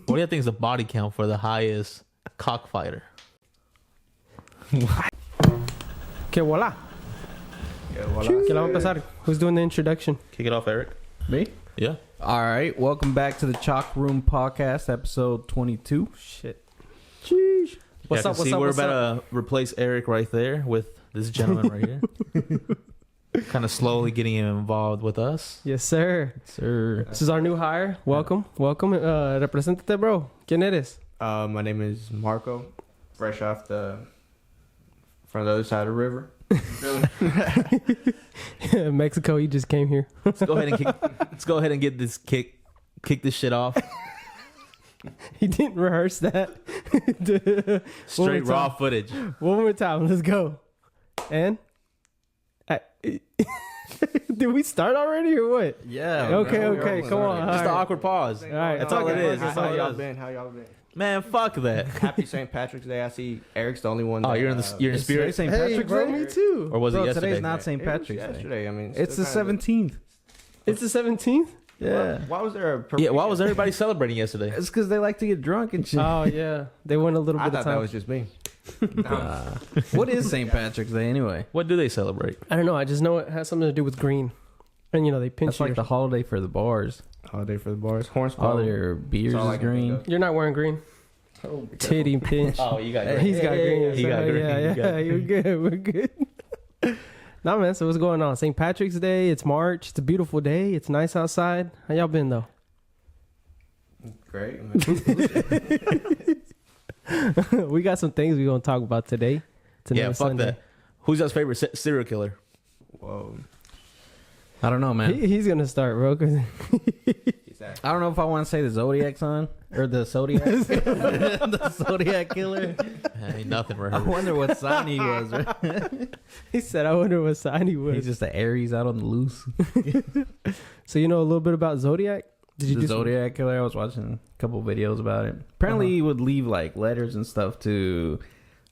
What do you think is the body count for the highest cockfighter? Okay, voila. Okay, vamos a empezar. Who's doing the introduction? Kick it off, Eric. Me? Yeah. All right. Welcome back to the Chalk Room Podcast, episode 22. Shit. Sheesh. What's yeah, up? see, we're about to replace Eric right there with this gentleman right here. Kind of slowly getting him involved with us. Yes, sir. Sir. This is our new hire. Welcome. Welcome. Representate, bro. ¿Quién eres? My name is Marco, fresh off from the other side of the river. Mexico, he just came here. Let's go ahead and get this kick this shit off. He didn't rehearse that. Straight raw footage. One more time. Let's go. And? Did we start already or what? Yeah. Okay. Come on. Just All an right. awkward pause. All right. That's all it is. That's How all y'all it is. been? How y'all been? Man, fuck that. Happy St. Patrick's Day. I see Eric's the only one. Oh, that, you're in spirit. St. Hey, Patrick's bro, Day? me too. Or was Bro, it yesterday? today's not St. It was Patrick's Day. yesterday. I mean, It's the still kinda- 17th. It's the 17th? Yeah. Why was there a? Yeah, why was everybody celebrating yesterday? It's because they like to get drunk and shit. Oh, yeah. They went a little I bit of thought time. that was just me. What is St. Patrick's Day anyway? What do they celebrate? I don't know. I just know it has something to do with green. And, they pinch That's like the holiday for the bars. Holiday for the bars. Horns. All their beers That's all I is can think green. of. You're not wearing green. Titty pinch. Oh, you got He's got green. He got green. Yeah, He got green. you're good. We're good. Nah, man. So what's going on? St. Patrick's Day. It's March. It's a beautiful day. It's nice outside. How y'all been though? Great. We got some things we're gonna talk about today. Yeah, fuck Sunday. that. Who's your favorite serial killer? Whoa. I don't know, man. He's gonna start, bro. 'Cause I don't know if I want to say the Zodiac son or the Zodiac. The Zodiac killer. Ain't nothing for I her. wonder what sign he was. Right? he said, "I wonder what sign he was." He's just the Aries out on the loose. So you know a little bit about Zodiac? Did you The do some- Zodiac killer. I was watching a couple videos about it. Apparently, he would leave like letters and stuff to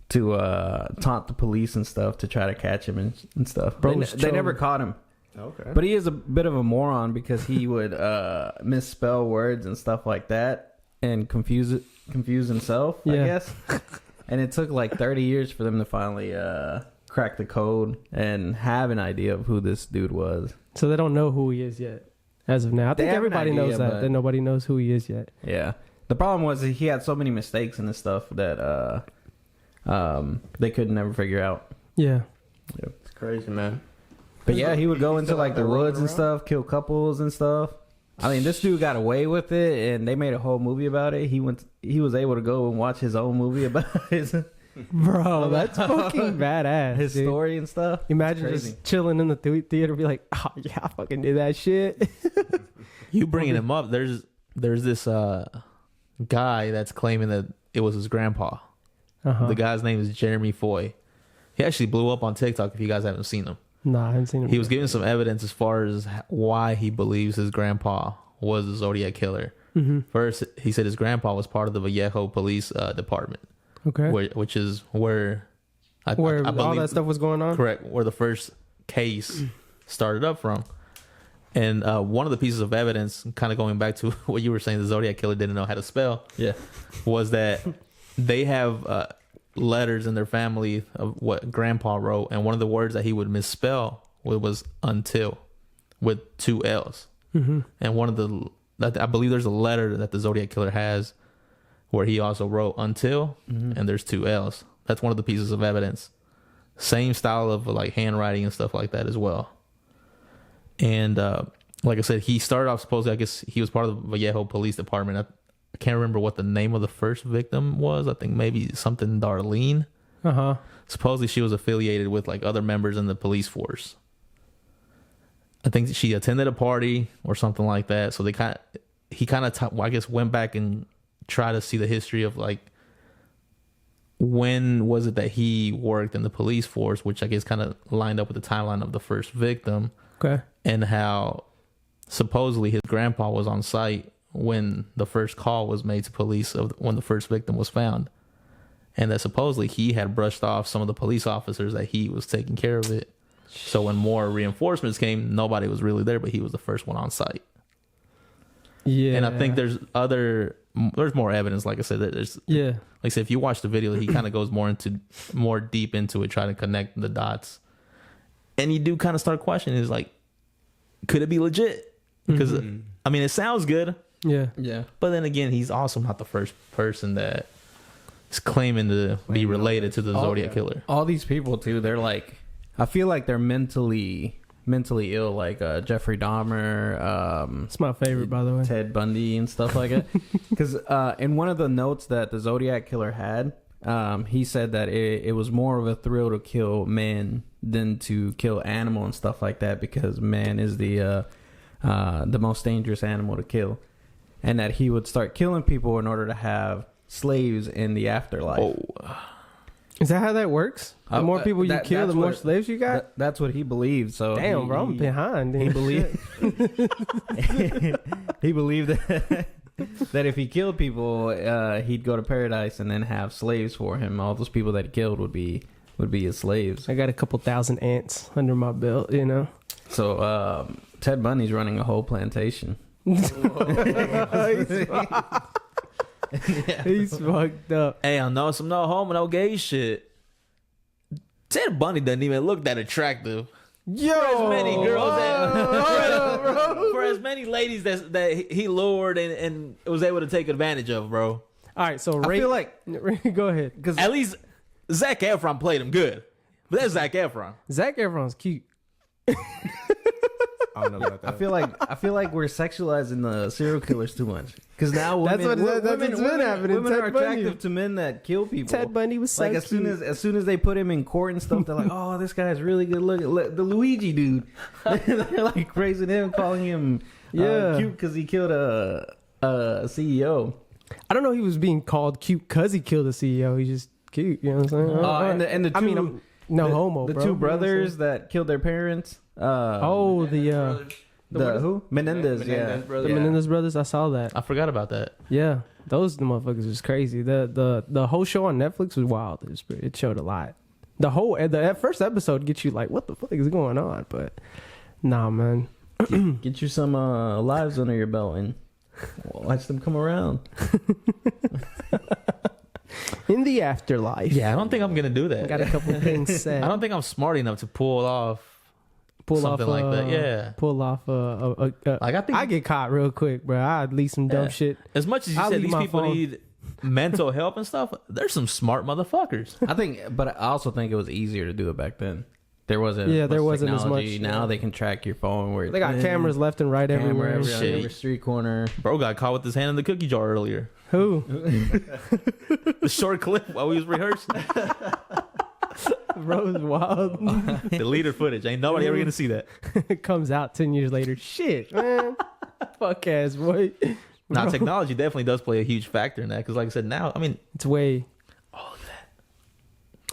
taunt the police and stuff to try to catch him and stuff. Bro They, was they never trolling. caught him. Okay. But he is a bit of a moron because he would misspell words and stuff like that and confuse himself, I Yeah. guess. And it took like 30 years for them to finally crack the code and have an idea of who this dude was. So they don't know who he is yet, as of now. I They think have an everybody idea, knows that. but- That nobody knows who he is yet. Yeah. The problem was that he had so many mistakes in his stuff that they could never figure out. Yeah. It's crazy, man. But yeah, he would go into still like out the there rolling woods and around? stuff, kill couples and stuff. I mean, this dude got away with it, and they made a whole movie about it. He was able to go and watch his own movie about his Bro, that's fucking badass. his dude. story and stuff. Imagine It's crazy. just chilling in the theater, be like, "Oh yeah, I fucking did that shit." You bringing him up? There's this guy that's claiming that it was his grandpa. Uh-huh. The guy's name is Jeremy Foy. He actually blew up on TikTok. If you guys haven't seen him, Nah, I haven't seen him. he was giving some evidence as far as why he believes his grandpa was the Zodiac killer. Mm-hmm. First, he said his grandpa was part of the Vallejo police department, Okay. which is where I Where all believe that stuff was going on. correct, where the first case started up from. And one of the pieces of evidence, kind of going back to what you were saying, the Zodiac killer didn't know how to spell, was that they have letters in their family of what grandpa wrote, and one of the words that he would misspell was until, with 2 L's. Mm-hmm. And one of the, I believe there's a letter that the Zodiac killer has where he also wrote until, and there's 2 L's. That's one of the pieces of evidence. Same style of like handwriting and stuff like that as well. And like I said, he started off supposedly, I guess he was part of the Vallejo police department. I can't remember what the name of the first victim was. I think maybe something Darlene. Uh-huh. Supposedly she was affiliated with like other members in the police force. I think she attended a party or something like that. So he kind of I guess went back and tried to see the history of like when was it that he worked in the police force, which I guess kind of lined up with the timeline of the first victim. Okay. And how supposedly his grandpa was on site when the first call was made to police of when the first victim was found. And that supposedly he had brushed off some of the police officers that he was taking care of it. So when more reinforcements came, nobody was really there, but he was the first one on site. Yeah. And I think there's other there's more evidence. Like I said, that there's Yeah. like I said, if you watch the video, he kind of goes more deep into it, trying to connect the dots, and you do kind of start questioning, is like, could it be legit? Because I mean, it sounds good, Yeah. Yeah. but then again, he's also not the first person that is claiming to be related to the Zodiac killer. All these people too, they're like, I feel like they're mentally ill, like Jeffrey Dahmer, It's my favorite, by the way. Ted Bundy and stuff like that. Because in one of the notes that the Zodiac killer had, he said that it was more of a thrill to kill men than to kill animal and stuff like that, because man is the most dangerous animal to kill, and that he would start killing people in order to have slaves in the afterlife. Oh, Is that how that works? The more people you kill, the more slaves you got? That's what he believed. So Damn, bro, I'm behind. He believed he believed that if he killed people, he'd go to paradise and then have slaves for him. All those people that he killed would be his slaves. I got a couple thousand ants under my belt, you know? So Ted Bundy's running a whole plantation. He's fucked up. hey, I know some no homo, no gay shit. Ted Bundy doesn't even look that attractive. Yo! For as many girls for as many ladies that he lured and was able to take advantage of, bro. All right, so I feel like go ahead. because At least Zac Efron played him good. But that's Zac Efron. Zac Efron's cute. I don't know about that. I feel like we're sexualizing the serial killers too much. Because now women, That's what's been happening. women Ted are Bundy. attractive to men that kill people. Ted Bundy was so like as soon as they put him in court and stuff, they're like, "Oh, this guy's really good looking." The Luigi dude, they're like praising him, calling him cute because he killed a CEO. I don't know he was being called cute because he killed a CEO. He's just cute, you know what I'm saying? And the two, I mean, I'm no homo, the bro. two brothers that killed their parents. The who? Menendez, yeah. brothers. The Menendez brothers. I saw that. I forgot about that. Yeah, those the motherfuckers was crazy. The whole show on Netflix was wild. It showed a lot. The first episode gets you like, what the fuck is going on? But nah, man. Get you some lives under your belt and watch them come around. In the afterlife. Yeah, I don't think I'm gonna do that. Got a couple things said. I don't think I'm smart enough to pull off something like that. Yeah. Pull off Like I think I get caught real quick, bro. I'd leave some dumb shit. as much as you I'll said leave these my people phone. need mental help and stuff, there's some smart motherfuckers. I think, but I also think it was easier to do it back then. There wasn't, There wasn't as technology. much. Now they can track your phone. Where They got cameras left and right everywhere. every, Shit. every street corner. Bro got caught with his hand in the cookie jar earlier. Who? The short clip while we was rehearsing. Bro is wild. Deleted footage. Ain't nobody ever gonna see that. It comes out 10 years later. Shit, man. Fuck ass boy. Now, Bro, technology definitely does play a huge factor in that. Because, like I said, now, I mean, it's way. all of that.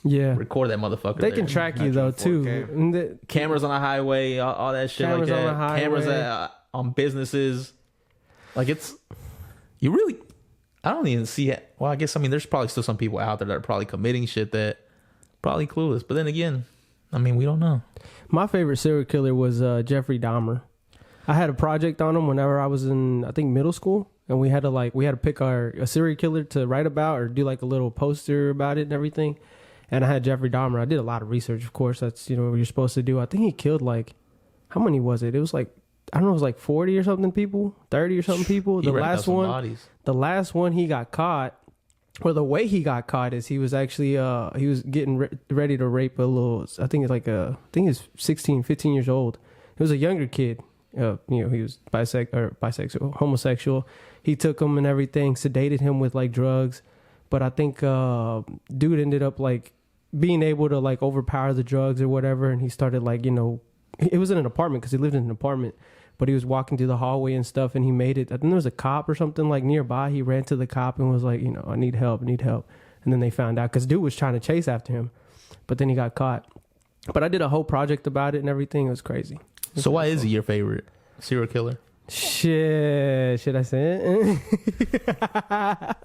Yeah. Record that motherfucker. They there. can track you though too. 4K. And Cameras on the highway, all that shit Cameras like that. on the highway. Cameras on businesses. Like it's, you really, I don't even see it. Well, I guess, I mean, there's probably still some people out there that are probably committing shit that probably clueless. But then again, I mean, we don't know. My favorite serial killer was Jeffrey Dahmer. I had a project on him whenever I was in, I think, middle school, and we had to pick a serial killer to write about or do like a little poster about it and everything. And I had Jeffrey Dahmer. I did a lot of research, of course. That's what you're supposed to do. I think he killed like, how many was it? It was like, I don't know, it was like 40 or something people, 30 or something people. He wrapped up some bodies. The last one he got caught, or the way he got caught is he was actually he was getting ready to rape a little, I think he's 16, 15 years old. He was a younger kid. He was bisexual, homosexual. He took him and everything, sedated him with like drugs. But I think dude ended up like being able to like overpower the drugs or whatever. And he started like, it was in an apartment because he lived in an apartment. But he was walking through the hallway and stuff, and he made it. I think there was a cop or something like nearby. He ran to the cop and was like, I need help. And then they found out because dude was trying to chase after him. But then he got caught. But I did a whole project about it and everything. It was crazy. So why is he your favorite serial killer? Shit, should I say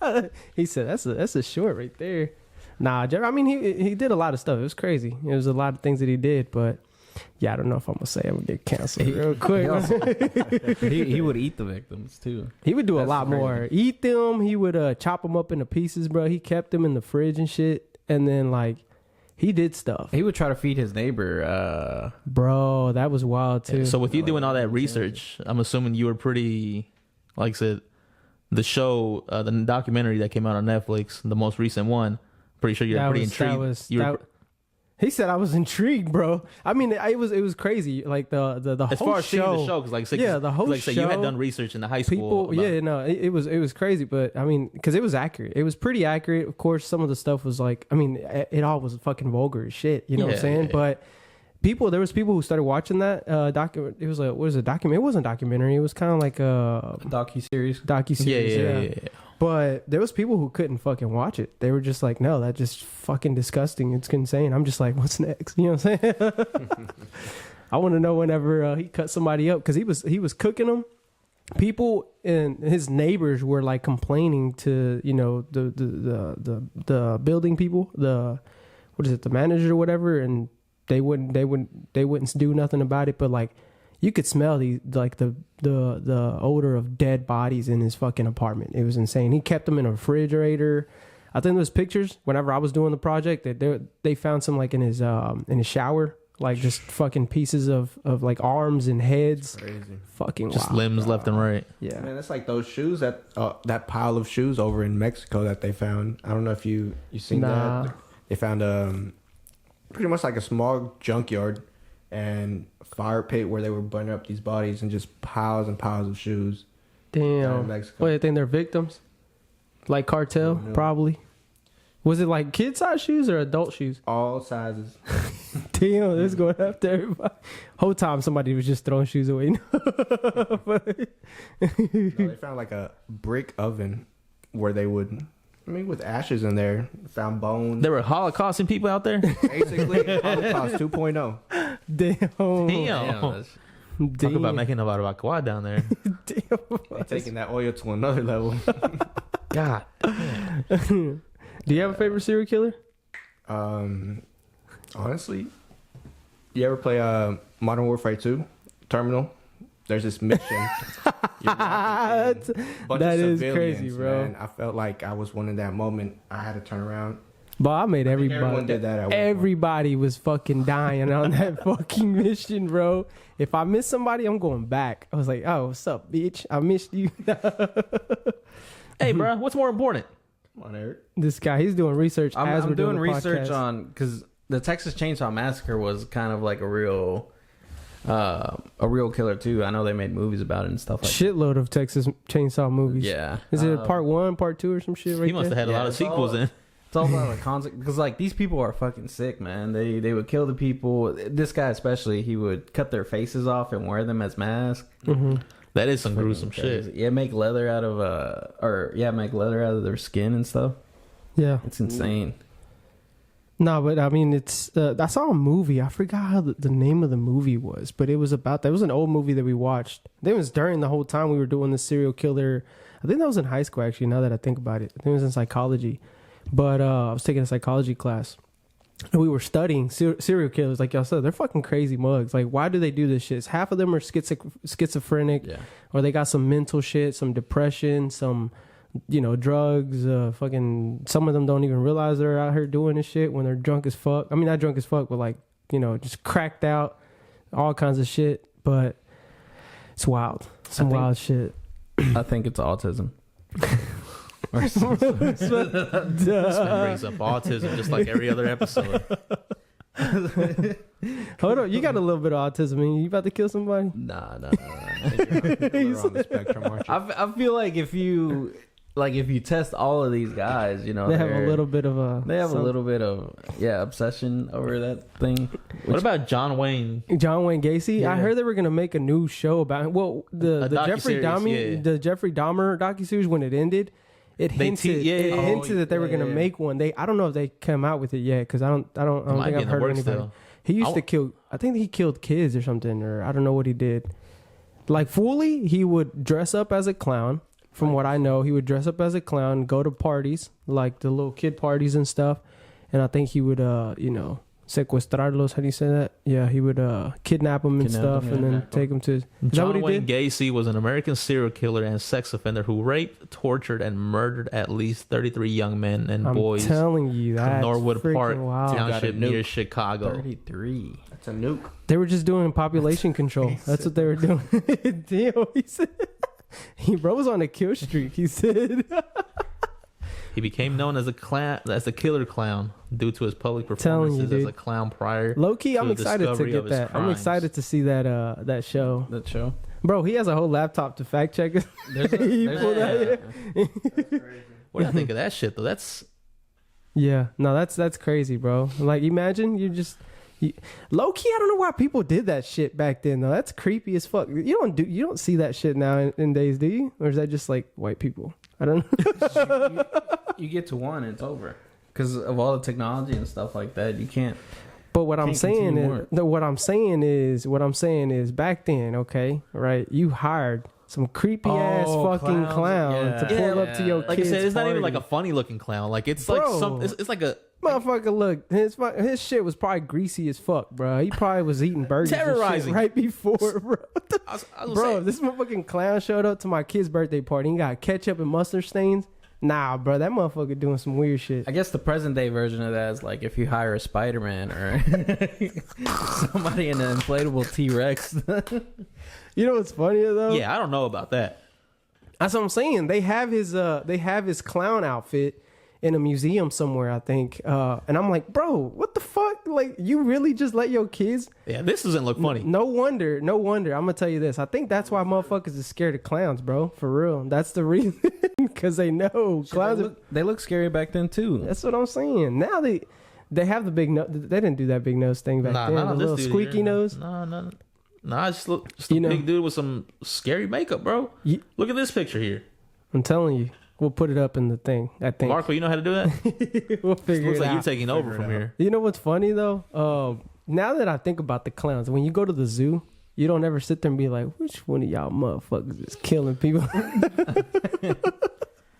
it? He said that's a short right there. Nah, I mean he did a lot of stuff. It was crazy. It was a lot of things that he did, but Yeah, I don't know if I'm gonna say I'm gonna get canceled real quick. He would eat the victims too. He would do a That's lot crazy. more. Eat them. He would chop them up into pieces, bro. He kept them in the fridge and shit. And then like he did stuff. He would try to feed his neighbor. Bro, that was wild too. So with you doing all that research, I'm assuming you were pretty, like I said, the show, the documentary that came out on Netflix, the most recent one. Pretty sure you're pretty intrigued. He said I was intrigued, bro. I mean, it was crazy. Like the As whole far as seeing show. the show, because The whole like, show. you had done research in the high school. People, it was crazy, but I mean, because it was accurate. It was pretty accurate. Of course, some of the stuff was like, I mean, it all was fucking vulgar as shit. You know what I'm saying? Yeah. But there was people who started watching that It was a document. It wasn't a documentary. It was kind of like a Docuseries. docuseries. Yeah. But there was people who couldn't fucking watch it. They were just like, no, that's just fucking disgusting. It's insane. I'm just like, what's next? You know what I'm saying? I want to know whenever he cut somebody up, because he was cooking them. People and his neighbors were like complaining to, you know, the building people, the manager or whatever, and they wouldn't do nothing about it. But like, you could smell the odor of dead bodies in his fucking apartment. It was insane. He kept them in a refrigerator. I think there's pictures whenever I was doing the project that they found some like in his shower, like just fucking pieces of like arms and heads. Crazy. Fucking Just wild. limbs left and right. Yeah. Man, that's like those shoes that pile of shoes over in Mexico that they found. I don't know if you seen that. They found pretty much like a small junkyard and fire pit where they were burning up these bodies, and just piles and piles of shoes. Down in Damn. Mexico. Wait, I think they're victims? Like cartel, Oh, no. probably. Was it like kid size shoes or adult shoes? All sizes. Damn, this going after everybody. Whole time somebody was just throwing shoes away. No, they found like a brick oven where they would, with ashes in there, found bones. There were Holocausting people out there. Basically, Holocaust 2.0. Damn. Damn. Talk about making a lot of aqua down there. They're taking that oil to another level. God. Do you have a favorite serial killer? Honestly, you ever play Modern Warfare 2 Terminal? There's this mission. That is crazy, bro. Man. I felt like I was one in that moment. I had to turn around. But I made everybody. Everyone did that at one point. Everybody was fucking dying on that fucking mission, bro. If I miss somebody, I'm going back. I was like, oh, what's up, bitch? I missed you. Hey, bro, what's more important? Come on, Eric. This guy, he's doing research as I'm we're doing the research podcast. on, because the Texas Chainsaw Massacre was kind of like a real killer too. I know they made movies about it and stuff like Shitload of Texas Chainsaw movies. that. Yeah. Is it part 1, part 2, or some shit right He must have there? had a lot of it's all- sequels in. It's all about the concept, because like these people are fucking sick, man. They would kill the people. This guy especially, he would cut their faces off and wear them as masks. Mhm. That is some gruesome Crazy. shit. Yeah, make leather out of make leather out of their skin and stuff. Yeah. It's insane. No, but I mean, it's I saw a movie. I forgot how the name of the movie was, but it was about that. It was an old movie that we watched. I think it was during the whole time we were doing the serial killer. I think that was in high school, actually, now that I think about it. I think it was in psychology. But I was taking a psychology class, and we were studying serial killers. Like y'all said, they're fucking crazy mugs. Like, why do they do this shit? Half of them are schizophrenic, Yeah. or they got some mental shit, some depression, some, drugs. Fucking, some of them don't even realize they're out here doing this shit when they're drunk as fuck. I mean, not drunk as fuck, but like, just cracked out, all kinds of shit. But it's wild. Some wild shit. I think it's autism. This man brings up autism just like every other episode. Hold on, you got a little bit of autism. You about to kill somebody? Nah. You're on the spectrum, aren't you? I feel like if you test all of these guys, They have a little bit of a. They have a little bit of obsession over that thing. What about John Wayne? John Wayne Gacy. Yeah. I heard they were gonna make a new show about him. Well, the Jeffrey docuseries, the Jeffrey Dahmer docuseries, when it ended, it hinted that they were gonna make one. I don't know if they come out with it yet, because I don't Might think be I've in the heard of works anybody. still. He used to kill. I think he killed kids or something, or I don't know what he did. Like fully, he would dress up as a clown. From what I know, he would dress up as a clown, go to parties, like the little kid parties and stuff. And I think he would, secuestrarlos. How do you say that? Yeah, he would kidnap them and stuff, and then take them to. Is that what John he Wayne did? Gacy was an American serial killer and sex offender who raped, tortured, and murdered at least 33 young men and boys I'm telling you, from that's Norwood Park wild. Township near Chicago. 33. That's a nuke. They were just doing population control. That's what they were doing. Damn, he said. He was on a kill streak. He said. He became known as the killer clown due to his public Telling you, performances as dude. a clown prior. Low key, I'm the excited to discovery of get his that. I'm crimes. excited to see that that show. That show. Bro, he has a whole laptop to fact check it. There's a, He there's pulled a- that What do you think of that shit though? That's Yeah, no, that's crazy, bro. Like, imagine low key. I don't know why people did that shit back then, though. That's creepy as fuck. You don't see that shit now in days, do you? Or is that just like white people? I don't know. you get to one, it's over. Because of all the technology and stuff like that, you can't. But what I'm Can't saying continue is, more. no, what I'm saying is, back then, okay, right? You hired some creepy ass Oh, fucking clowns, clown to yeah. pull up to your like I kid's said, it's not even like party. a funny looking clown. Like it's Bro. like some. It's like a Motherfucker, look, his shit was probably greasy as fuck, bro. He probably was eating burgers and shit Terrorizing. right before, bro. I was gonna Bro, say, this motherfucking clown showed up to my kid's birthday party. He got ketchup and mustard stains. Nah, bro, that motherfucker doing some weird shit. I guess the present day version of that is like if you hire a Spider-Man or somebody in an inflatable T-Rex. You know what's funnier though? yeah, I don't know about that. That's what I'm saying. They have his clown outfit in a museum somewhere, I think. And I'm like, bro, what the fuck? Like, you really just let your kids? Yeah, this doesn't look funny. No wonder. I'm gonna tell you this. I think that's why motherfuckers is scared of clowns, bro. For real. That's the reason. Because they know clowns. They look scary back then too. That's what I'm saying. Now they have the big nose. They didn't do that big nose thing back then. Not The little this dude squeaky here. nose. No. I just look just a You know- big dude with some scary makeup, bro. You- Look at this picture here. I'm telling you. We'll put it up in the thing. I think Marco, you know how to do that? we'll figure Looks it like out. you're taking over from here. You know what's funny though? Now that I think about the clowns, when you go to the zoo, you don't ever sit there and be like, which one of y'all motherfuckers is killing people?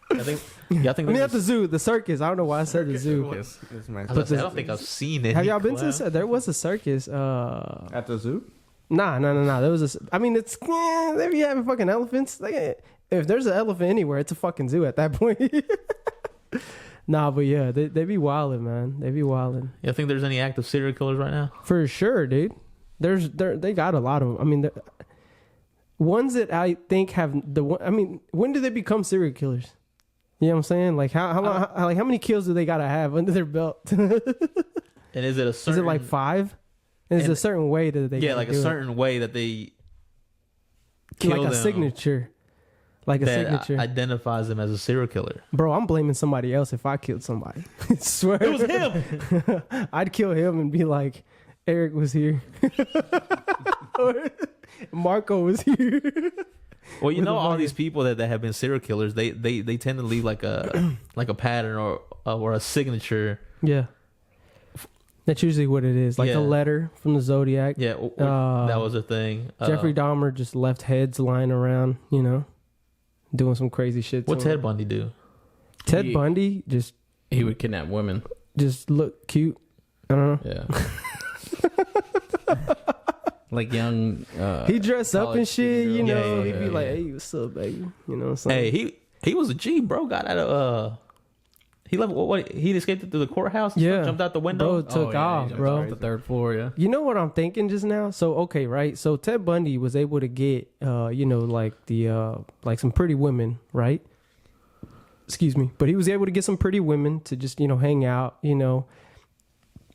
I think I mean, at the zoo, the circus. I don't know why I said the zoo. This man- I was gonna say, I don't think I've seen it. Have y'all been to? There was a circus. at the zoo? Nah. There was a. I mean, it's they be having fucking elephants. Like, if there's an elephant anywhere, it's a fucking zoo at that point. Nah, but yeah, they be wilding, man. They be wilding You think there's any active serial killers right now? for sure, dude. They got a lot of them. I mean, the ones that I think have the one. I mean, when do they become serial killers? You know what I'm saying? Like how long, how many kills do they gotta have under their belt? And is it a certain? Is it like 5? And is And- a certain way that they yeah, gotta like a do it? certain way that they kill like a them signature, like a that signature. identifies them as a serial killer. Bro, I'm blaming somebody else if I killed somebody. I swear It was him. I'd kill him and be like, Eric was here, or Marco was here. Well, you With know, the all fucking- these people that have been serial killers, they tend to leave like a like a pattern or a signature. Yeah, that's usually what it is. Like Yeah. a letter from the Zodiac. Yeah, that was a thing. Jeffrey Dahmer just left heads lying around, you know, doing some crazy shit. to What's him. Ted Bundy do? Ted He- Bundy just He would kidnap women. look cute. I don't know. Yeah. Like young. He dressed up college and shit, you student girl. know. Yeah, He'd be yeah, like, yeah. "Hey, what's up, baby?" You know what I'm saying? Hey, he was a G, bro. Got out of he left. What he escaped through the courthouse. And Yeah. stuff, jumped out the window. Bro, took yeah, off, he jumped bro. off the 3rd floor. Yeah. You know what I'm thinking just now? So okay, right? So Ted Bundy was able to get, you know, like the like some pretty women, right? Excuse me, but he was able to get some pretty women to just, you know, hang out, you know,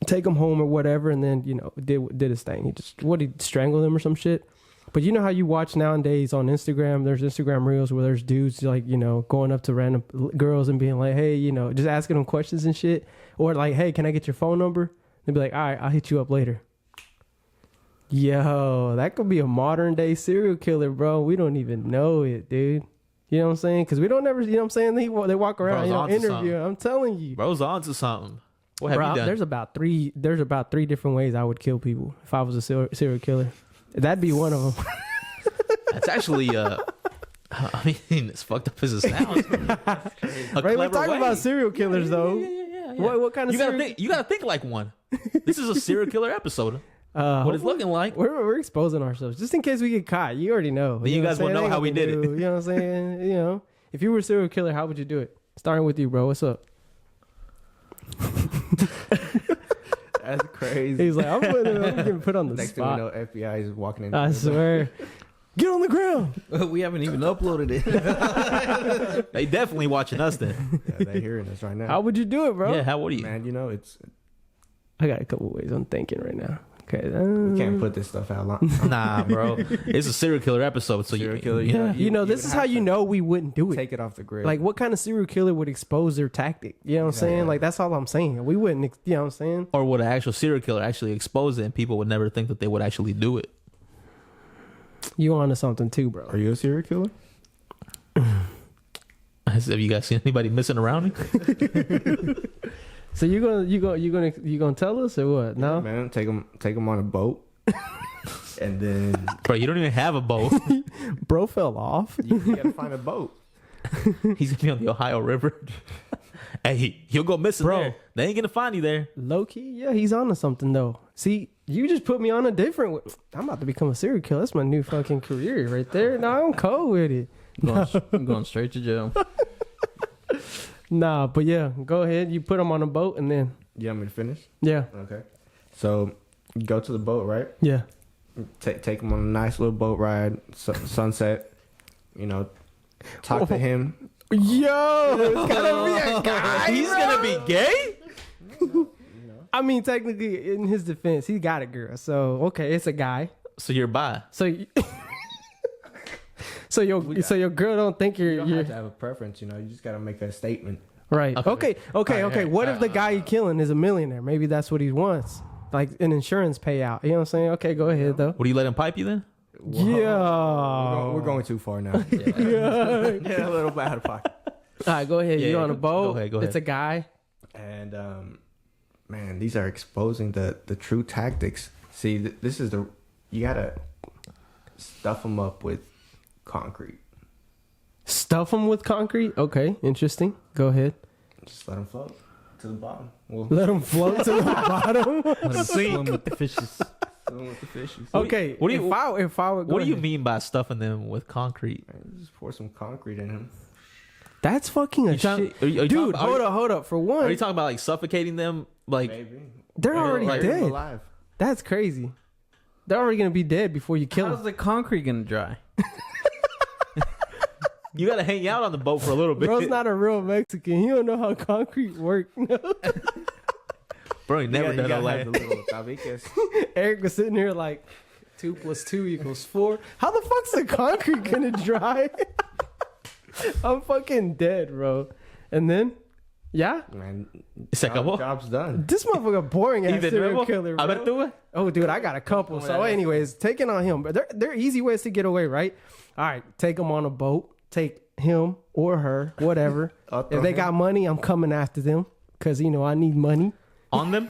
take them home or whatever, and then, you know, did his thing. He strangled them or some shit. But you know how you watch nowadays on Instagram? There's Instagram reels where there's dudes like, you know, going up to random girls and being like, hey, you know, just asking them questions and shit, or like, hey, can I get your phone number? They'd be like, all right, I'll hit you up later. Yo, that could be a modern day serial killer, bro. We don't even know it, dude. You know what I'm saying? Because we don't ever, you know what I'm saying? They walk around, Bro's you know, onto interview. something. I'm telling you. Bro's onto something. What have Bro, you done? there's about three different ways I would kill people if I was a serial killer. That'd be one of them. That's actually I mean, as fucked up as it sounds. Right? We're talking about serial killers, though. Yeah. What kind of You serial? gotta think like one. This is a serial killer episode. What it's looking like. We're exposing ourselves just in case we get caught. You already know. But you guys will know how we did it. You know what I'm saying? You know, if you were a serial killer, how would you do it? Starting with you, bro. What's up? That's crazy. He's like, I'm getting put on the Next spot. thing we know, FBI is walking in. I swear. Get on the ground. We haven't even uploaded it. They definitely watching us then. Yeah, they're hearing us right now. How would you do it, bro? Yeah, how would you? Man, you know, it's I got a couple ways I'm thinking right now. Okay. we can't put this stuff out long. Nah, bro. It's a serial killer episode, so Serial you killer, yeah. You know, this would is how have you to know we wouldn't do it. Take it off the grid. Like, what kind of serial killer would expose their tactic? You know what I'm saying? Yeah. Like, that's all I'm saying. We wouldn't, you know what I'm saying? Or would an actual serial killer actually expose it and people would never think that they would actually do it? You onto something too, bro. Are you a serial killer? Have you guys seen anybody missing around me? So you gonna tell us or what? No, Yeah, man, take them on a boat, and then Bro, you don't even have a boat. bro fell off. you gotta find a boat. He's gonna be on the Ohio River. Hey, you'll go missing Bro. there. They ain't gonna find you there. Low key, yeah, he's onto something though. See, you just put me on a different. I'm about to become a serial killer. That's my new fucking career right there. Now I'm cold with it. I'm going straight to jail. Nah, but yeah, go ahead. You put him on a boat and then You want me to finish? yeah, Okay. So you go to the boat, right? yeah. Take him on a nice little boat ride, sunset. You know, talk to him. Yo, it's gonna be a guy. He's gonna be gay? I mean, technically, in his defense, he got a girl. So okay, it's a guy. So you're bi. So, so your girl don't think You you're don't have to have a preference. You know, you just gotta make a statement. right. Okay. Alright, What if the guy you're killing is a millionaire? Maybe that's what he wants, like an insurance payout. You know what I'm saying? Okay, go ahead though. Would you let him pipe you then? Yeah. We're going too far now. Yeah. Yeah, a little bit out of pocket. All right, go ahead. Yeah, You're on a boat. go ahead. It's a guy. And man, these are exposing the true tactics. See, this is you gotta stuff them up with concrete. Stuff him with concrete. Okay, interesting. Go ahead. Just let them float to the bottom. Well, Let him float to the bottom. Let him swim with the fishes. swim with the fishes. Okay. What do you- if I would go What do you ahead. mean by stuffing them with concrete? Man, just pour some concrete in him. That's fucking a You talking- shit. are you Dude, talking- are you- hold up. For Are one, you talking about like suffocating them? Like, Maybe they're already like- dead. alive. That's crazy. They're already gonna be dead before you kill How's them. the concrete gonna dry? you gotta hang out on the boat for a little bit. Bro's not a real Mexican. He don't know how concrete works. Bro, you never done all have that. the little tabiques. Eric was sitting here like 2 + 2 = 4. How the fuck's the concrete gonna dry? I'm fucking dead, bro. And then, yeah, Man, Se acabó. job's done. this motherfucker boring Y ass de serial nuevo, killer, a ver bro. tú, güey. Oh, dude, I got a couple. So, anyways, taking on him. But they're easy ways to get away, right? All right, take him on a boat. Take him or her, whatever. If they got money, I'm coming after them because, you know, I need money. On them?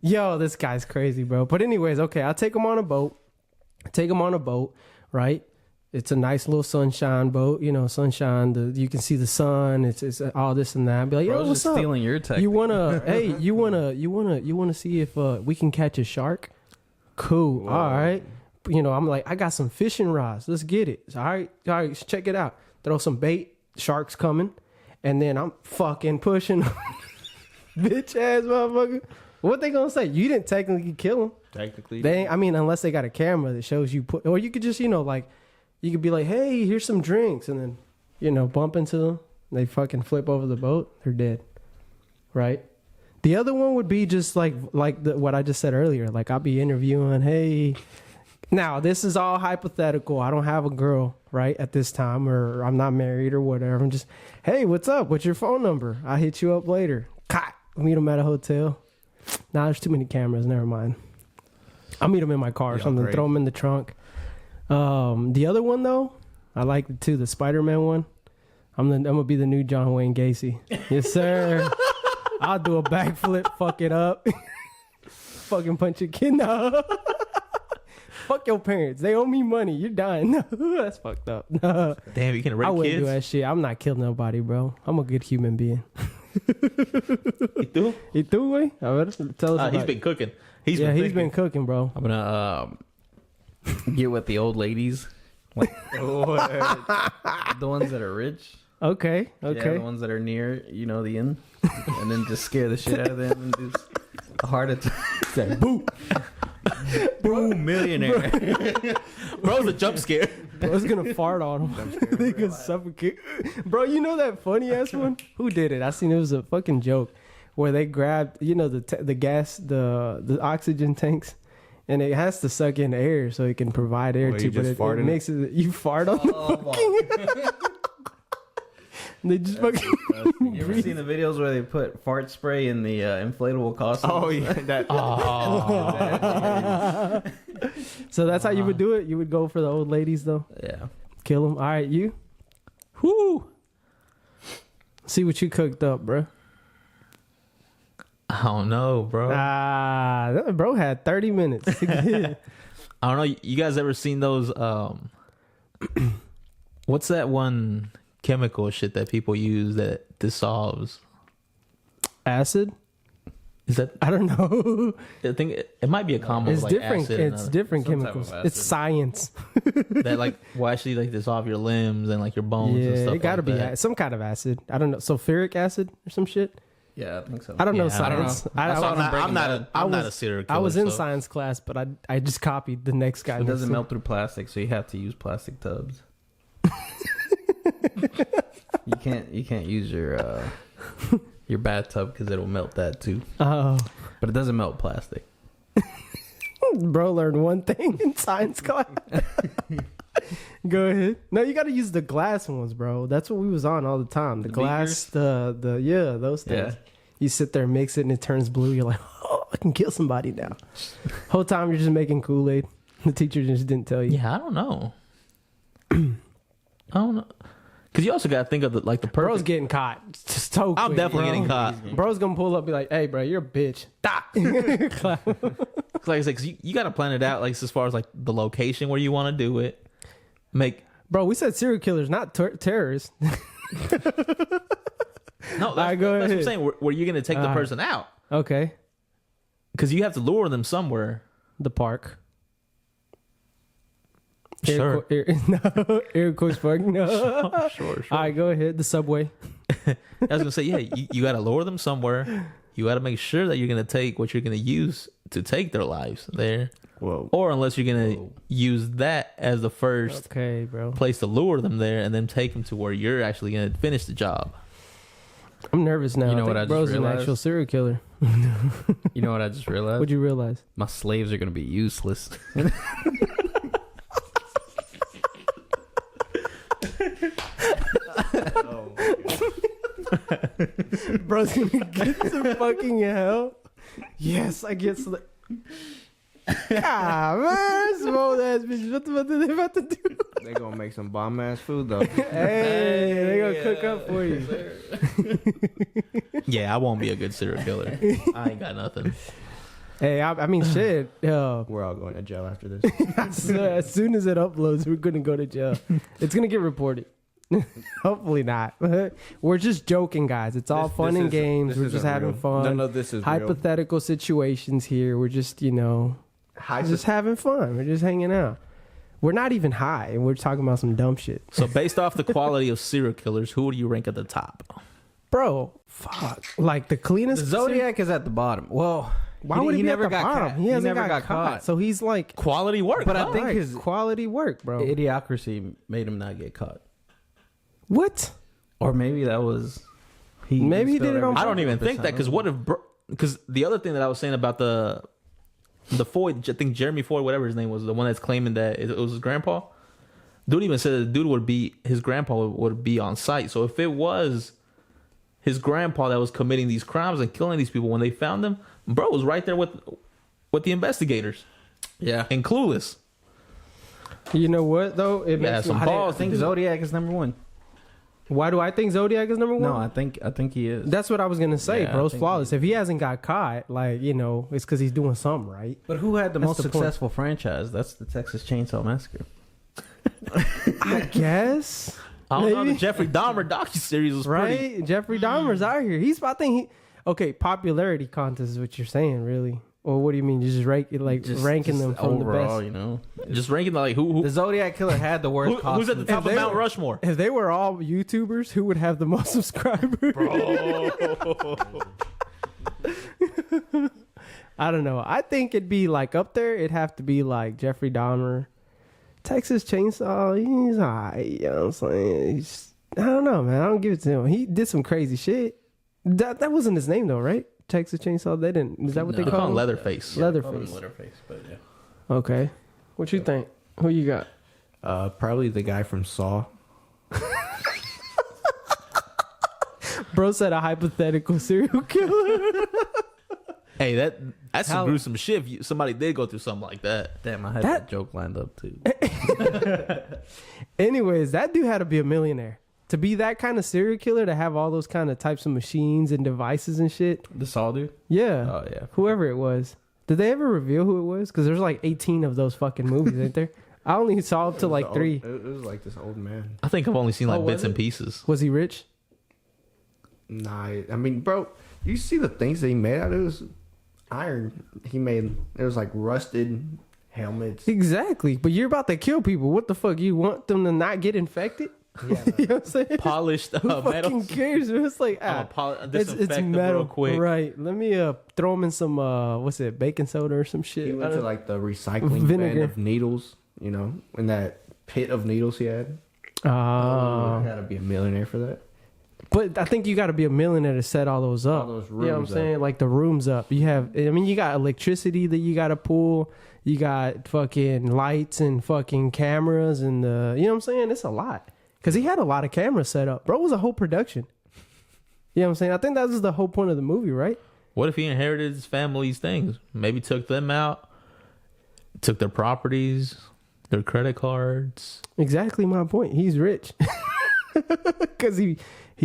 Yo, this guy's crazy, bro. But anyways, okay, I'll take him on a boat. Take him on a boat, right? It's a nice little sunshine boat, you know, sunshine. You can see the sun. It's all this and that. Be like, yo, Bro's what's just up? stealing your tech. You wanna? Hey, you wanna see if we can catch a shark? Cool. Whoa. All right. You know, I'm like, I got some fishing rods. Let's get it. All right, check it out. Throw some bait. Shark's coming, and then I'm fucking pushing. Bitch ass motherfucker. What they gonna say? You didn't technically kill him. Technically, They ain't, I mean, unless they got a camera that shows you or you could just, you know, like, you could be like, hey, here's some drinks, and then, you know, bump into them. They fucking flip over the boat. They're dead. Right? The other one would be just like what I just said earlier. Like, I'll be interviewing, hey. Now, this is all hypothetical. I don't have a girl, right, at this time, or I'm not married or whatever. I'm just, hey, what's up? What's your phone number? I'll hit you up later. Cut. Meet them at a hotel. Nah, there's too many cameras. Never mind. I'll meet them in my car or Yeah, something. great. Throw them in the trunk. The other one, though, I like it too. The Spider-Man one. I'm gonna be the new John Wayne Gacy. Yes, sir. I'll do a backflip. Fuck it up. Fucking punch a kid. No. Fuck your parents. They owe me money. You're dying. No, that's fucked up. No. Damn, you can I rape wouldn't kids? do that shit. I'm not killing nobody, bro. I'm a good human being. You do? He threw away? Tell us about He's it. been cooking. He's been cooking, bro. I'm gonna get with the old ladies, like the ones that are rich. Okay. Yeah, the ones that are near, the end, and then just scare the shit out of them and just a heart attack. Boom, boom, millionaire. Bro's a jump scare. Bro's gonna fart on him. They could suffocate. Bro, you know that funny ass one? Who did it? I seen it was a fucking joke where they grabbed, the gas, the oxygen tanks, and it has to suck in air so it can provide air to. But it makes it. You fart on the fucking. They just fucking. You ever seen the videos where they put fart spray in the inflatable costumes? Oh yeah, that. So that's how you would do it. You would go for the old ladies though. Yeah. Kill them. All right, you. Whoo. See what you cooked up, bro. I don't know, bro. That bro had 30 minutes. I don't know. You guys ever seen those? What's that one chemical shit that people use that dissolves? Acid? Is that? I don't know. I think it might be a combo. It's of like different. acid It's different Some type chemicals. of acid. It's science. that like will actually like dissolve your limbs and like your bones. and Yeah, stuff it got to like be that. some kind of acid. I don't know. Sulfuric acid or some shit. Yeah, I think so. I don't know Yeah, I don't science. know. I'm not was- a serial killer. I was in so- science class, but I just copied the next guy. It doesn't melt through plastic, so you have to use plastic tubs. You can't use your bathtub because it'll melt that too. Oh, But it doesn't melt plastic. bro, learned one thing in science class. Go ahead. No, you got to use the glass ones, bro. That's what we was on all the time. The glass, those things. Yeah. You sit there, mix it, and it turns blue. You're like, oh, I can kill somebody now. Whole time you're just making Kool-Aid. The teacher just didn't tell you. Yeah, I don't know. I don't know. Because you also got to think of the perfect. Bro's getting caught. Just so I'm quick, definitely bro. getting caught. Bro's gonna pull up and be like, hey, bro, you're a bitch. Clap. Like I said, 'cause you got to plan it out, like as far as like the location where you want to do it. Bro, we said serial killers, not terrorists. No, that's, right, go that's what I'm ahead. saying. Where you're going to take the person out. Okay. Because you have to lure them somewhere. The park. Sure. Air Quotes Park. No. Sure. All right, go ahead. The subway. I was going to say, yeah, you got to lure them somewhere. You got to make sure that you're going to take what you're going to use to take their lives there. Whoa. Or unless you're going to use that as the first Okay, bro. place to lure them there and then take them to where you're actually going to finish the job. I'm nervous now. You know I what think I just Bro's an realized? actual serial killer. You know what I just realized? What'd you realize? My slaves are going to be useless. Bro's gonna get to fucking hell. Yes, I get sli- man, some old ass bitches. What the fuck are they about to do? They gonna make some bomb ass food though. Hey, they gonna cook up for you. Yeah, I won't be a good serial killer. I ain't got nothing. Hey, I mean, shit. We're all going to jail after this. So as soon as it uploads, we're gonna go to jail. It's gonna get reported. Hopefully not. We're just joking, guys. It's all fun and games. We're just having fun. None of this is Hypothetical situations here. We're just, just having fun. We're just hanging out. We're not even high, and we're talking about some dumb shit. So based off the quality of serial killers, who do you rank at the top? Bro, fuck. Like the cleanest. The Zodiac is at the bottom. Well, Why would he be never at the got bottom? caught. He hasn't never got caught. So he's like, Quality work. But I huh? think right, his quality work, bro. idiocracy made him not get caught. What? Or maybe that was... Maybe he did it on I don't even think that, because what if... Because the other thing that I was saying about the Floyd, I think Jeremy Floyd, whatever his name was, the one that's claiming that it was his grandpa. Dude even said that the dude would be... His grandpa would be on site. So if it was his grandpa that was committing these crimes and killing these people when they found him, bro was right there with the investigators. Yeah. And clueless. You know what, though? It Yeah, makes some me... balls. I think Zodiac is number one. Why do I think Zodiac is number one? No, I think he is. That's what I was gonna say. Yeah, I Bro's think flawless. If he hasn't got caught, it's because he's doing something right. But who had the That's most the point. successful franchise? That's the Texas Chainsaw Massacre. I guess. I don't know. Maybe. The Jeffrey Dahmer docuseries was pretty. Right? Jeffrey Dahmer's out here. Okay, popularity contest is what you're saying, really. Or what do you mean? Just ranking them from overall, the best. you know. Just ranking like who The Zodiac Killer had the worst costume. who's at the top of Mount Rushmore? If they were all YouTubers, who would have the most subscribers? Bro. I don't know. I think it'd be like up there. It'd have to be like Jeffrey Dahmer, Texas Chainsaw. He's alright. You know what I'm saying? I don't know, man. I don't give it to him. He did some crazy shit. That wasn't his name though, right? Texas Chainsaw. They didn't. Is that what they call him? Leatherface. Leatherface. Leatherface, but yeah. Okay. What you think? Who you got? Probably the guy from Saw. Bro said a hypothetical serial killer. Hey, that's some gruesome shit. If somebody did go through something like that. Damn, I had that joke lined up too. Anyways, that dude had to be a millionaire. To be that kind of serial killer, to have all those kind of types of machines and devices and shit. The Saw dude? Yeah. Oh, yeah. Whoever it was. Did they ever reveal who it was? Because there's like 18 of those fucking movies, ain't there? I only saw up to like 3. It was like this old man. I think I've only seen like was bits and it? pieces. Was he rich? Nah, I mean, bro, you see the things that he made out of it was iron. He made it was like rusted helmets. Exactly. But you're about to kill people. What the fuck? You want them to not get infected? Yeah, You know what I'm saying? Polished Who metal. fucking cares? It's like, it's metal. Real quick. Right. Let me throw them in some, baking soda or some shit. he I went to don't- like the recycling Vinegar. bin of needles. You know, in that pit of needles he had. You gotta be a millionaire for that. But I think you got to be a millionaire to set all those up. All those you know what I'm rooms up. saying? Like the rooms up. You have, I mean, you got electricity that you got to pull. You got fucking lights and fucking cameras and you know what I'm saying? It's a lot. Because he had a lot of cameras set up. Bro, it was a whole production. You know what I'm saying? I think that was the whole point of the movie, right? What if he inherited his family's things? Maybe took them out, took their properties, their credit cards. Exactly my point. He's rich. Because he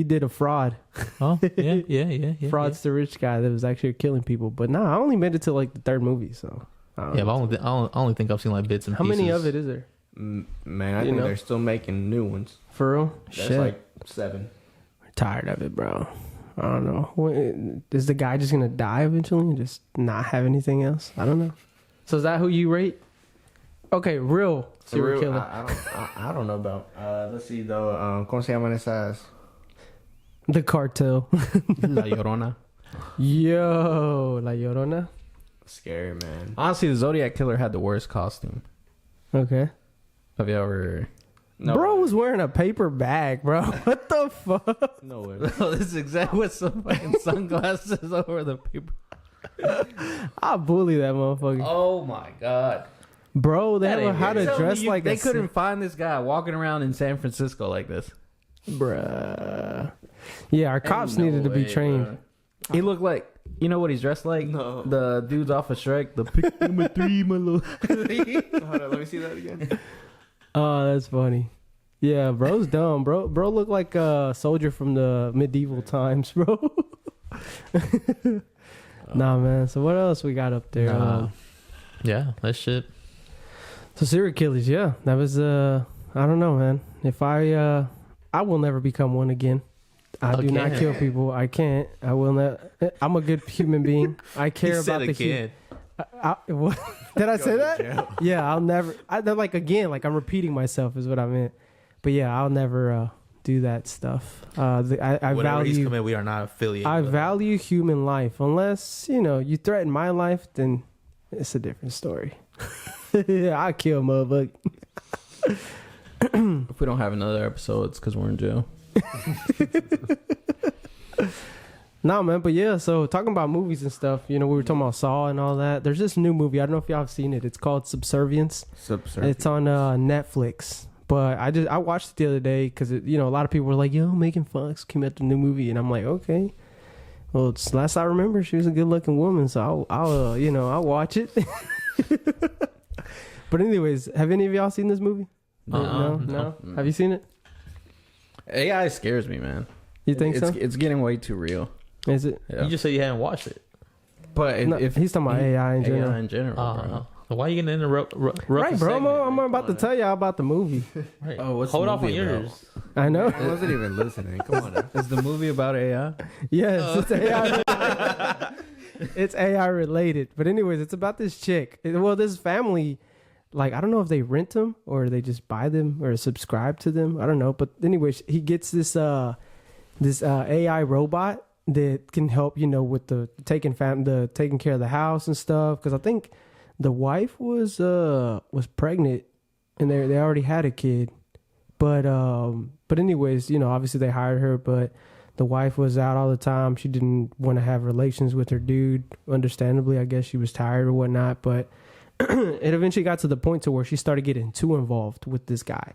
did a fraud. Oh, yeah. Fraud's the rich guy that was actually killing people. But nah, I only made it to like the 3rd movie, so. I don't Yeah, know. but I only think I've seen like bits and How pieces. many of it is there? Man, I You think know? they're still making new ones. For real? That's Shit. like 7. Tired of it, bro. I don't know. Is the guy just gonna die eventually and just not have anything else? I don't know. So is that who you rate? Okay, real serial killer. I don't know about. Let's see though. ¿Cómo se llaman esas? The Cartel. La Llorona. Yo, La Llorona. Scary, man. Honestly, the Zodiac Killer had the worst costume. Okay. Have you ever... No Bro way. was wearing a paper bag, bro. What the fuck? No way. this is exactly with some fucking sunglasses over the paper. I bully that motherfucker. Oh my god. Bro, they That know ain't how to Tell me dress like they a couldn't find this guy walking around in San Francisco like this. Bruh. Yeah, our cops Ain't no needed to be way, trained. bro. He looked like, you know what he's dressed like? No. The dudes off of Shrek, the pick number 3, my lord. Hold on, let me see that again. Oh, that's funny. Yeah, bro's dumb. Bro looked like a soldier from the medieval times, bro. Nah, man. So what else we got up there? Yeah, that shit. So serial killers, yeah. That was I don't know, man. If I will never become one again. I do not Again. kill people. I can't. I will not. I'm a good human being. I care He said about the again. what? Did I say that? Yeah, I'll never. They're like again, like I'm repeating myself is what I meant. But yeah, I'll never do that stuff. I Whatever he's value. coming, we are not affiliated. I with. value human life. Unless you threaten my life, then it's a different story. I kill motherfucker. If we don't have another episode, it's because we're in jail. No, man, but yeah, so talking about movies and stuff, we were talking about Saw and all that. There's this new movie. I don't know if y'all have seen it. It's called Subservience. It's on Netflix. But I watched it the other day because, a lot of people were like, yo, Megan Fox came out the new movie. And I'm like, okay. Well, it's last I remember, she was a good looking woman. So I'll watch it. But anyways, have any of y'all seen this movie? No. Have you seen it? AI scares me, man. You think so? It's getting way too real. Is it? Yeah. You just said you hadn't watched it. But No, he's talking about AI in general. AI in general, bro. Why are you gonna interrupt? Right, bro. I'm about to tell y'all about the movie. Right. Oh, what's Hold the off on movie yours. I know. I wasn't even listening. Come on. Now. Is the movie about AI? Yes, it's AI. It's AI related. But anyways, it's about this chick. This family, like, I don't know if they rent them or they just buy them or subscribe to them. I don't know. But anyways, he gets this AI robot that can help, with the taking care of the house and stuff. Because I think the wife was pregnant and they already had a kid. But anyways, obviously they hired her, but the wife was out all the time. She didn't want to have relations with her dude. Understandably, I guess she was tired or whatnot. But it eventually got to the point to where she started getting too involved with this guy.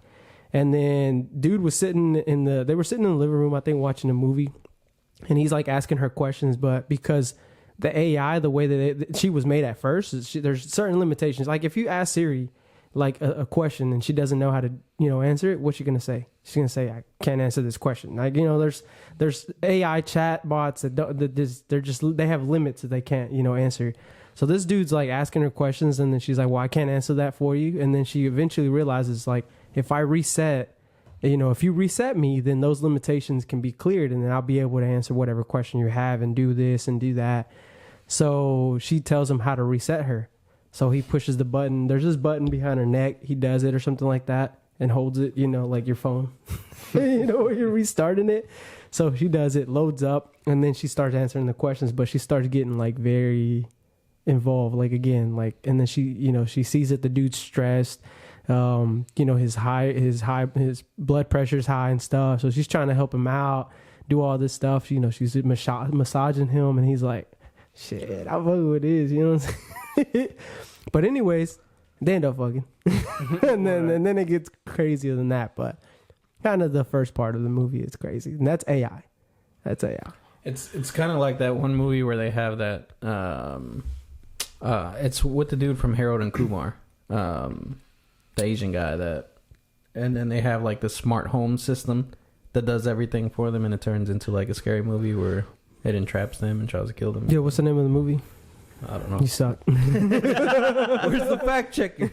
And then dude was they were sitting in the living room, I think, watching a movie. And he's like asking her questions, but because the AI, the way that she was made at first, there's certain limitations. Like if you ask Siri like a question and she doesn't know how to, answer it, what's she going to say? She's going to say, I can't answer this question. Like, there's AI chat bots they have limits that they can't, answer. So this dude's like asking her questions and then she's like, well, I can't answer that for you. And then she eventually realizes like, if I reset, if you reset me, then those limitations can be cleared and then I'll be able to answer whatever question you have and do this and do that. So she tells him how to reset her. So he pushes the button. There's this button behind her neck. He does it or something like that and holds it, like your phone, you're restarting it. So she does it, loads up, and then she starts answering the questions, but she starts getting like very involved, like again, like, and then she sees that the dude's stressed. His blood pressure's high and stuff. So she's trying to help him out, do all this stuff. She's massaging him and he's like, shit, I fuck with this, what I'm saying? But anyways, they end up fucking. and then it gets crazier than that. But kind of the first part of the movie is crazy. And that's AI. It's kind of like that one movie where they have that it's with the dude from Harold and Kumar. The Asian guy and then they have like the smart home system that does everything for them, and it turns into like a scary movie where it entraps them and tries to kill them. Yeah, what's the name of the movie? I don't know. You suck. Where's the fact checker?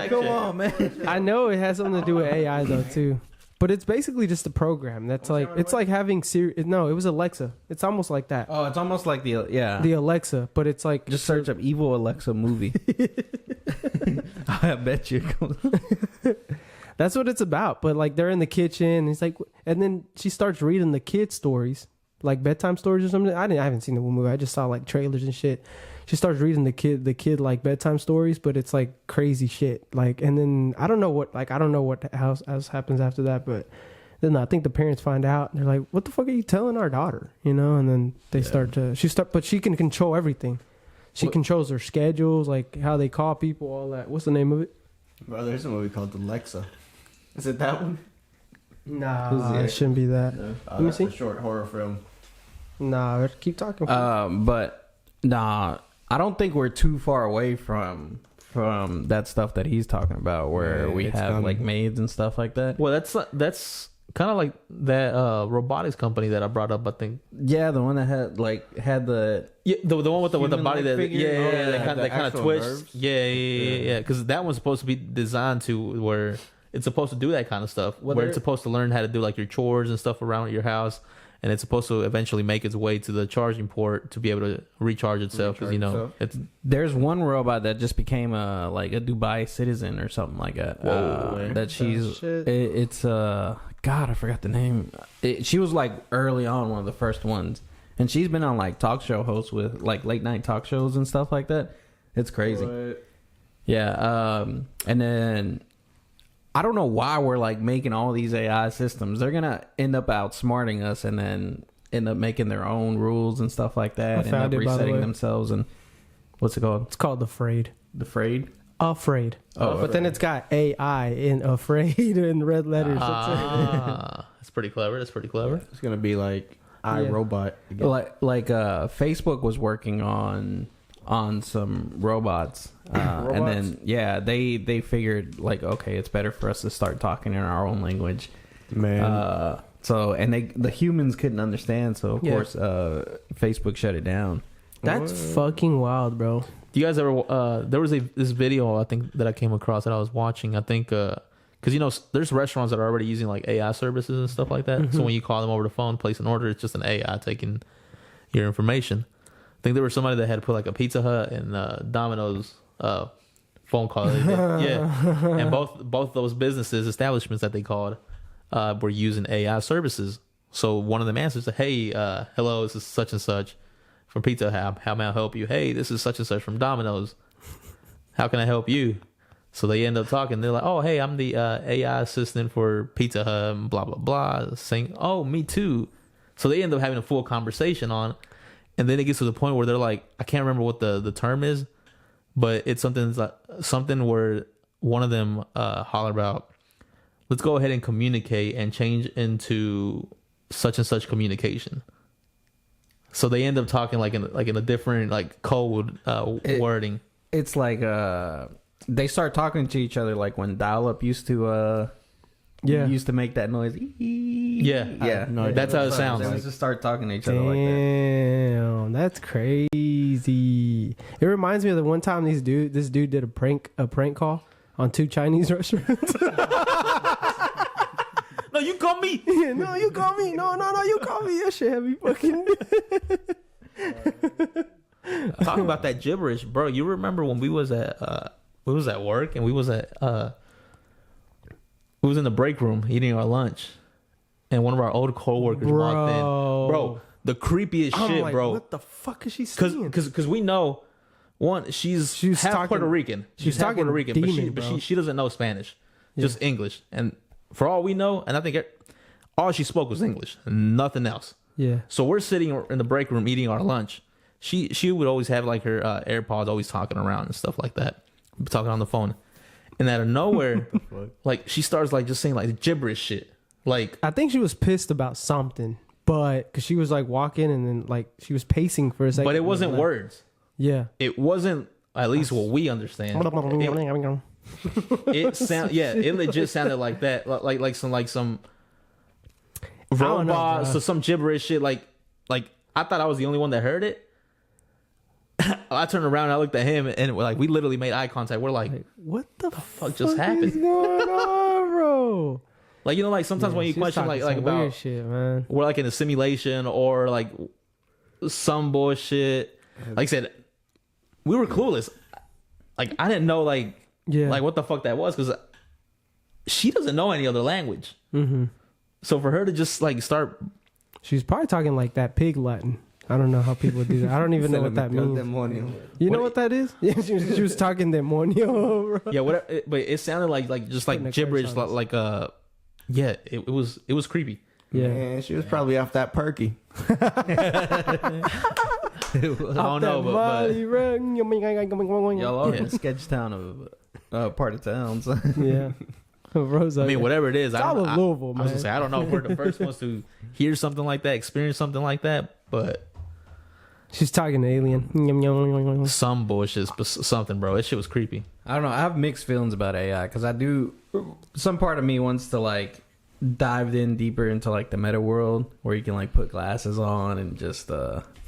Come on, man. I know it has something to do with AI though too, but it's basically just a program that's like it's like having Siri. No, it was Alexa. It's almost like that. Oh, it's almost like the Alexa, but it's like just search up evil Alexa movie. I bet you. That's what it's about. But like they're in the kitchen. It's like, and then she starts reading the kid stories, like bedtime stories or something. I haven't seen the movie. I just saw like trailers and shit. She starts reading the kid like bedtime stories, but it's like crazy shit. Like, and then I don't know what else happens after that. But then I think the parents find out and they're like, "What the fuck are you telling our daughter?" And then they but she can control everything. She controls their schedules, like how they call people, all that. What's the name of it? Bro, there's a movie called Alexa. Is it that one? Nah, it shouldn't be that. No. Let me see. A short horror film. Nah, keep talking. But nah, I don't think we're too far away from that stuff that he's talking about, where we have like maids and stuff like that. Well, that's kind of like that robotics company that I brought up. I think. Yeah, the one that had the the one with the body that figure? that kind of twists. Yeah. Because that one's supposed to be designed to where it's supposed to do that kind of stuff. Where it's supposed to learn how to do like your chores and stuff around your house. And it's supposed to eventually make its way to the charging port to be able to recharge itself. Because there's one robot that just became a Dubai citizen or something like that. Whoa, that she's it's God, I forgot the name. She was like early on one of the first ones, and she's been on like talk show hosts with like late night talk shows and stuff like that. It's crazy. What? Yeah. And then I don't know why we're like making all these AI systems. They're gonna end up outsmarting us, and then end up making their own rules and stuff like that. End up resetting themselves. And what's it called? It's called The Frayed. The Frayed. Afraid. But then it's got AI in afraid in red letters. That's pretty clever. It's gonna be like iRobot. Like Facebook was working on some robots, and then they figured like, okay, it's better for us to start talking in our own language, man. The humans couldn't understand, so of course Facebook shut it down. That's fucking wild, bro. Do you guys ever? There was this video I think that I came across that I was watching. I think because there's restaurants that are already using like AI services and stuff like that. Mm-hmm. So when you call them over the phone, place an order, it's just an AI taking your information. I think there was somebody that had put like a Pizza Hut and Domino's phone call. Yeah, and both those businesses establishments that they called were using AI services. So one of them answers, "Hey, hello, this is such and such from Pizza Hut. How may I help you? Hey, this is such and such from Domino's. How can I help you?" So they end up talking. They're like, "Oh, hey, I'm the AI assistant for Pizza Hut, and blah, blah, blah." Saying, "Oh, me too." So they end up having a full conversation on. And then it gets to the point where they're like, I can't remember what the term is, but it's something where one of them holler about, let's go ahead and communicate and change into such and such communication. So they end up talking like in a different like code wording. It's like they start talking to each other like when dial-up used to make that noise. Yeah. No, that's how it sounds. They just start talking to each other like that. Damn, that's crazy. It reminds me of the one time this dude did a prank call on 2 Chinese restaurants. No, you call me. No, you call me. No, you call me. That shit heavy fucking. Talking about that gibberish, bro. You remember when we was at work and we was in the break room eating our lunch, and one of our old coworkers walked in. Bro, the creepiest shit, like, bro. What the fuck is she saying? Because we know, one, she's half talking, Puerto Rican. She's half Puerto Rican, demon, but she doesn't know Spanish, just English. And for all we know, and I think all she spoke was English, nothing else. Yeah. So we're sitting in the break room eating our lunch. She would always have like her AirPods always talking around and stuff like that, talking on the phone. And out of nowhere, like she starts like just saying like gibberish shit. Like I think she was pissed about something, but because she was like walking and then like she was pacing for a second. But it wasn't words. Yeah. It wasn't at least what we understand. It legit sounded like that, like some robot, so some gibberish shit. Like I thought I was the only one that heard it. I turned around and I looked at him and like we literally made eye contact. We're like, what the fuck just happened? is going on, bro? Like like sometimes when you question like about weird shit, man. We're like in a simulation or like some bullshit. Like I said, we were clueless. Like I didn't know like what the fuck that was because she doesn't know any other language. Mm-hmm. So for her to just like start, she's probably talking like that pig Latin. I don't know how people do that. I don't even know what that means. You know what that is? Yeah, she was talking demonio, bro. Yeah, whatever. But it sounded like just like gibberish, like it was creepy. Yeah, man, she was probably off that perky. I don't know, but y'all are in Sketchtown of part of town. So. Yeah. Rosa, I mean, whatever it is, I don't know. Louisville, man. I was gonna say I don't know if we're the first ones to hear something like that, experience something like that, but she's talking to alien. Some bullshit, something, bro. That shit was creepy. I don't know. I have mixed feelings about AI because I do. Some part of me wants to like dive in deeper into like the meta world where you can like put glasses on and just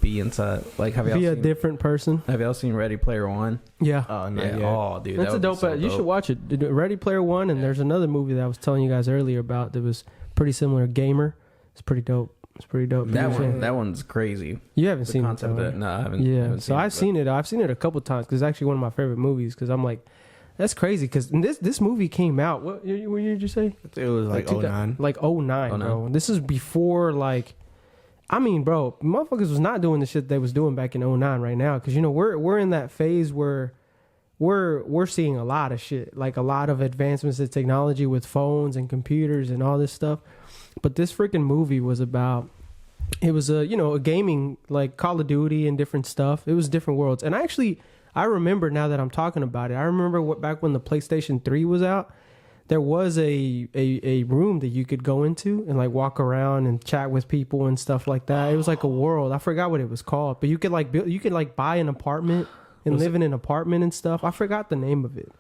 be inside. Like, have y'all be a seen, different person? Have y'all seen Ready Player One? Yeah. Oh, no, yeah. yeah. Oh, dude, that's a dope. You should watch it. Ready Player One, and there's another movie that I was telling you guys earlier about that was pretty similar. Gamer. It's pretty dope. It's pretty dope. That one's crazy. You haven't seen it, though, no, I haven't. Yeah. I haven't so I've seen it. I've seen it a couple times because it's actually one of my favorite movies. Because I'm like, that's crazy. Because this movie came out. What year did you say? It was like 09. Like 09, bro. This is before like. I mean, bro, motherfuckers was not doing the shit they was doing back in 09 right now. Because, we're in that phase where we're seeing a lot of shit. Like a lot of advancements in technology with phones and computers and all this stuff. But this freaking movie was about, it was a gaming, like Call of Duty and different stuff. It was different worlds. And I remember now that I'm talking about it, I remember back when the PlayStation 3 was out, there was a room that you could go into and like walk around and chat with people and stuff like that. It was like a world. I forgot what it was called, but you could like buy an apartment and live in an apartment and stuff. I forgot the name of it,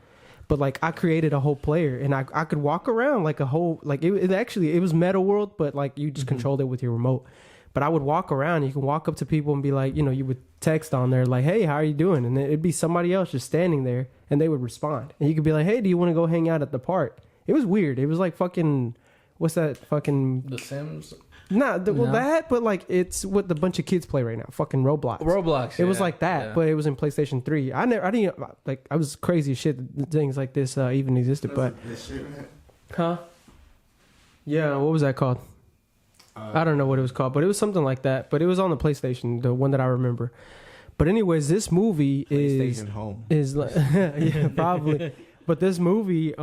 but like I created a whole player and I could walk around like a whole, like it was Meta World, but like you just controlled it with your remote. But I would walk around. You can walk up to people and be like, you know, you would text on there like, hey, how are you doing? And it'd be somebody else just standing there, and they would respond. And you could be like, hey, do you want to go hang out at the park? It was weird. It was like fucking, what's that fucking... The Sims? Well, that, but like it's what the bunch of kids play right now. Fucking Roblox. Roblox. It was like that, but it was in PlayStation 3. I didn't like. I was crazy as shit that things like this even existed. But, yeah, what was that called? I don't know what it was called, but it was something like that. But it was on the PlayStation, the one that I remember. But anyways, this movie PlayStation Home is like, yeah, probably. But this movie,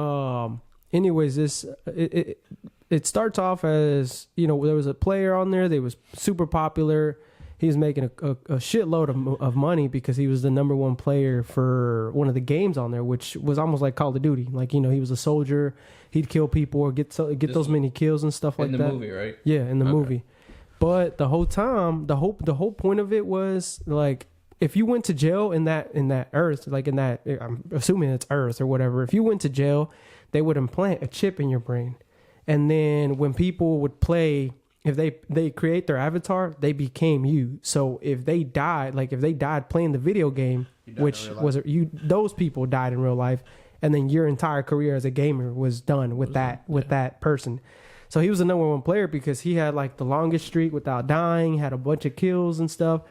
anyways, it starts off as, you know, there was a player on there. They was super popular. He was making a shitload of money because he was the number one player for one of the games on there, which was almost like Call of Duty. Like, you know, he was a soldier. He'd kill people or get those many kills and stuff like that. In the movie, right? Yeah, in the movie. But the whole time, the whole point of it was like, if you went to jail in that Earth, like in that, I'm assuming it's Earth or whatever. If you went to jail, they would implant a chip in your brain. And then when people would play, if they create their avatar, they became you. So if they died playing the video game, which was those people died in real life, and then your entire career as a gamer was done with that person. So he was the number one player because he had like the longest streak without dying, had a bunch of kills and stuff.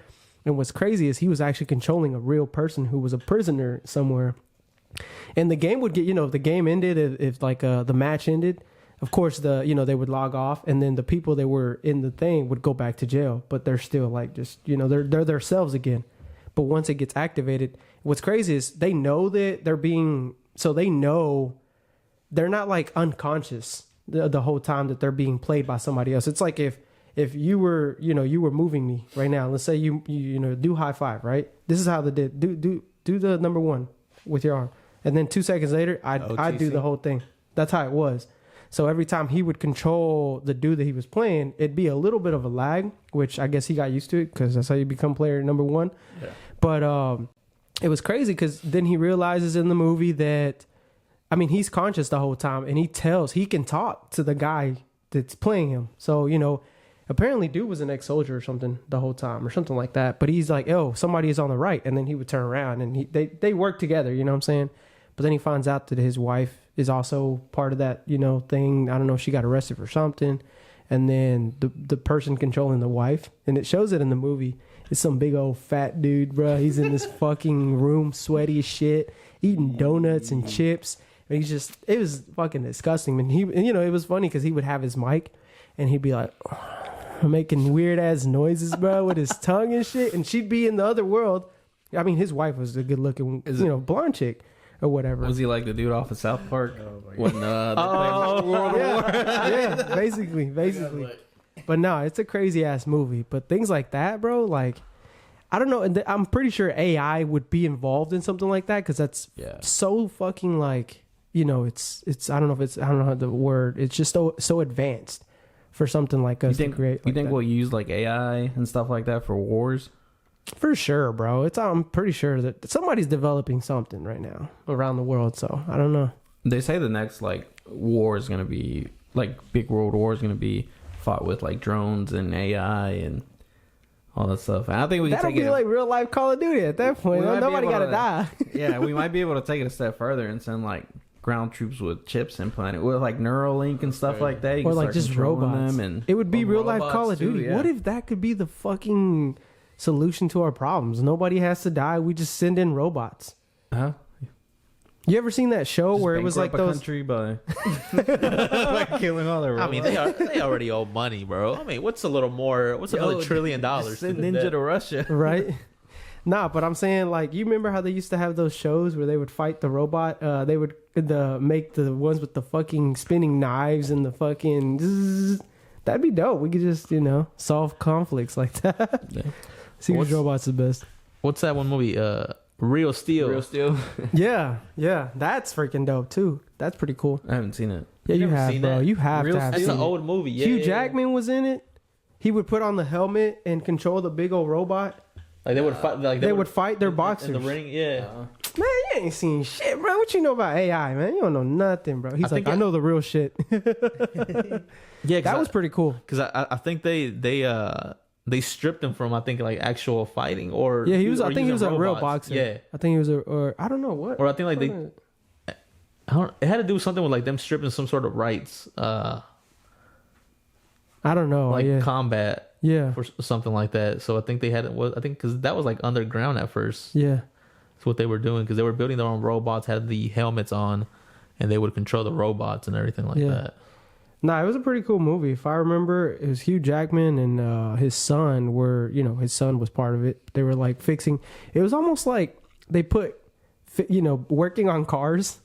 And what's crazy is he was actually controlling a real person who was a prisoner somewhere. And the game would get, you know, if the game ended, if like the match ended, of course, they would log off, and then the people that were in the thing would go back to jail, but they're still like just, you know, they're themselves again. But once it gets activated, what's crazy is they know that they know they're not like unconscious the whole time that they're being played by somebody else. It's like if you were, you know, you were moving me right now. Let's say you know, do high five, right? This is how they did. Do the number one with your arm, and then 2 seconds later, I'd do the whole thing. That's how it was. So every time he would control the dude that he was playing, it'd be a little bit of a lag, which I guess he got used to it because that's how you become player number one. Yeah. But it was crazy because then he realizes in the movie that, I mean, he's conscious the whole time, and he can talk to the guy that's playing him. So, you know, apparently dude was an ex-soldier or something the whole time or something like that. But he's like, oh, somebody is on the right. And then he would turn around and they work together, you know what I'm saying? But then he finds out that his wife is also part of that, you know, thing. I don't know if she got arrested for something. And then the person controlling the wife, and it shows it in the movie, is some big old fat dude, bro. He's in this fucking room, sweaty as shit, eating donuts and chips. And it was fucking disgusting. And you know, it was funny because he would have his mic and he'd be like, making weird ass noises, bro, with his tongue and shit. And she'd be in the other world. I mean, his wife was a good looking, blonde chick. Or whatever. Was he like the dude off of South Park? When World War? Yeah, basically. But no, it's a crazy ass movie. But things like that, bro, like, I don't know. And I'm pretty sure AI would be involved in something like that because that's so fucking like, you know, it's I don't know how the word. It's just so advanced for something like us to create. You think we'll use like AI and stuff like that for wars? For sure, bro. I'm pretty sure that somebody's developing something right now around the world. So I don't know. They say the next like war is gonna be like big world war is gonna be fought with like drones and AI and all that stuff. And I think we can take it like real life Call of Duty at that point. Nobody gotta die. Yeah, we might be able to take it a step further and send like ground troops with chips implanted with like Neuralink and stuff like that. You or like just robots. Them and it would be real life Call of Duty. Yeah. What if that could be the fucking solution to our problems? Nobody has to die. We just send in robots. You ever seen that show just where it was like those country by like killing all their robots? I mean, they already owe money, bro. I mean, what's another $1 trillion? Send Ninja to Russia, right? Nah, but I'm saying, like, you remember how they used to have those shows where they would fight the robot? They would make the ones with the fucking spinning knives and the fucking zzz. That'd be dope. We could just, you know, solve conflicts like that. Yeah. See which robot's the best. What's that one movie? Real Steel. Yeah. That's freaking dope too. That's pretty cool. I haven't seen it. Yeah, you have, bro. You have to have That's seen an old movie. Yeah, Hugh Jackman was in it. He would put on the helmet and control the big old robot. Like they would fight. Like they would fight their boxers in the ring. Yeah. Man, you ain't seen shit, bro. What you know about AI, man? You don't know nothing, bro. He's I know the real shit. Yeah, that was pretty cool. Because I think they they stripped him from, I think, like actual fighting, or Yeah, he was. I think he was a real robots. boxer. Yeah, I think he was or I don't know what. or I think like they. It had to do something with like them stripping some sort of rights, I don't know. like Yeah. combat, Yeah. or something like that. So I think they had. I think because that was like underground at first. Yeah. That's what they were doing, because they were building their own robots, had the helmets on, and they would control the robots and everything like that. Nah, it was a pretty cool movie. If I remember, it was Hugh Jackman and his son were, his son was part of it. They were like fixing. It was almost like they put, working on cars,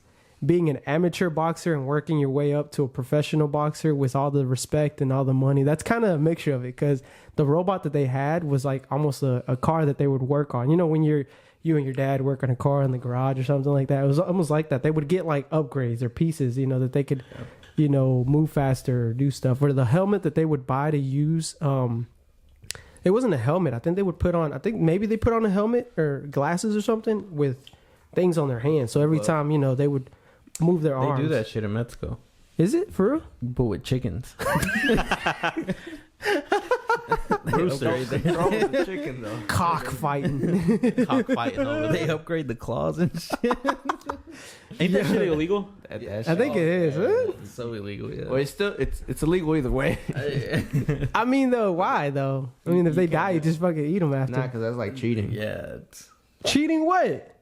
being an amateur boxer and working your way up to a professional boxer with all the respect and all the money. That's kind of a mixture of it, because the robot that they had was like almost a car that they would work on. When you and your dad work on a car in the garage or something like that. It was almost like that. They would get like upgrades or pieces, that they could, move faster or do stuff. Or the helmet that they would buy to use, it wasn't a helmet. I think they would put on, maybe they put on a helmet or glasses or something with things on their hands. So every time, they would move their arms. They do that shit in Mexico. Is it for real? But with chickens. Rooster. Chicken though. Cockfighting. Cockfighting over there. They upgrade the claws and shit. Ain't that shit illegal? I think it is. Huh? It's so illegal, yeah. Well, it's illegal either way. I mean, though, why though? I mean, if they die, you just fucking eat them after. Nah, because that's like cheating. Yeah. It's... Cheating what?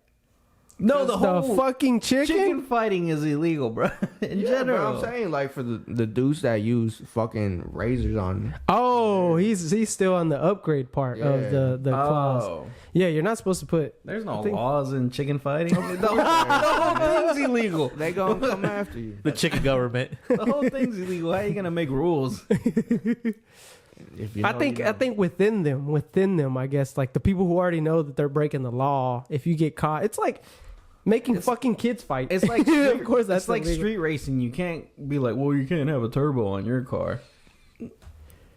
No, the The whole fucking chicken? fighting is illegal, bro. In Yeah, general. but I'm saying like for the dudes that use fucking razors on. Oh, he's still on the upgrade part of the claws. Oh. Yeah, you're not supposed to put. There's no I think- laws in chicken fighting. The whole thing's illegal. They gonna come after you. The chicken government. The whole thing's illegal. How are you gonna make rules? If you I know, think you know. I think within them, I guess, like the people who already know that they're breaking the law. If you get caught, it's like making fucking kids fight. It's like of course that's it's like illegal. street racing. You can't be like, well, you can't have a turbo on your car.